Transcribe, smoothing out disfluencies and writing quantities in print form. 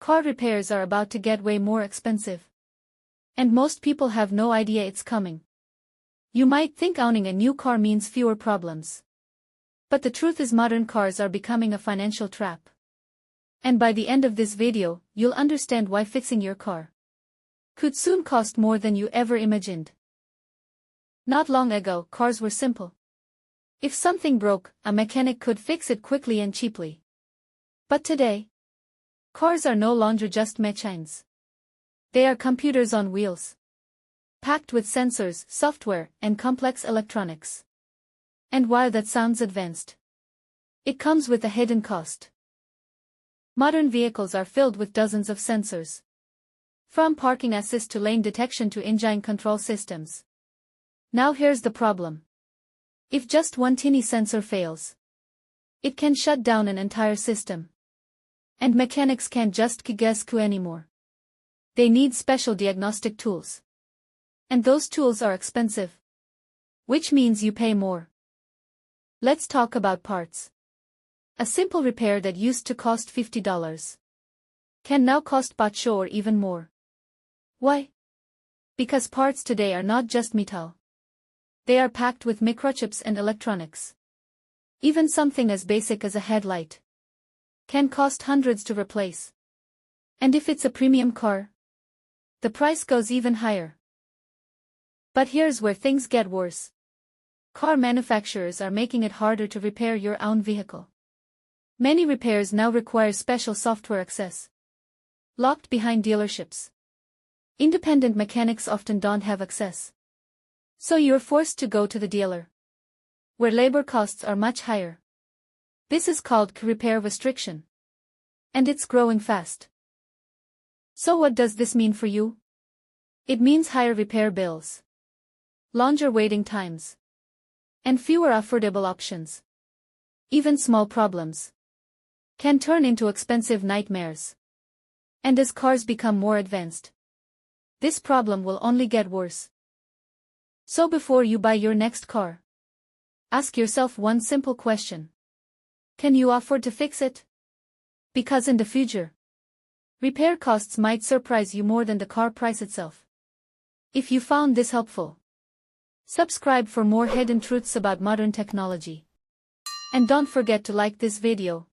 Car repairs are about to get way more expensive. And most people have no idea it's coming. You might think owning a new car means fewer problems. But the truth is modern cars are becoming a financial trap. And by the end of this video, you'll understand why fixing your car could soon cost more than you ever imagined. Not long ago, cars were simple. If something broke, a mechanic could fix it quickly and cheaply. But today, cars are no longer just machines. They are computers on wheels, packed with sensors, software, and complex electronics. And while that sounds advanced, it comes with a hidden cost. Modern vehicles are filled with dozens of sensors. From parking assist to lane detection to engine control systems. Now here's the problem. If just one tiny sensor fails, it can shut down an entire system. And mechanics can't just guess anymore. They need special diagnostic tools. And those tools are expensive. Which means you pay more. Let's talk about parts. A simple repair that used to cost $50 can now cost $100 or even more. Why? Because parts today are not just metal. They are packed with microchips and electronics. Even something as basic as a headlight can cost hundreds to replace. And if it's a premium car, the price goes even higher. But here's where things get worse. Car manufacturers are making it harder to repair your own vehicle. Many repairs now require special software access, locked behind dealerships. Independent mechanics often don't have access. So you're forced to go to the dealer, where labor costs are much higher. This is called repair restriction. And it's growing fast. So what does this mean for you? It means higher repair bills, longer waiting times, and fewer affordable options. Even small problems can turn into expensive nightmares. And as cars become more advanced, this problem will only get worse. So before you buy your next car, ask yourself one simple question. Can you afford to fix it? Because in the future, repair costs might surprise you more than the car price itself. If you found this helpful, subscribe for more hidden truths about modern technology. And don't forget to like this video.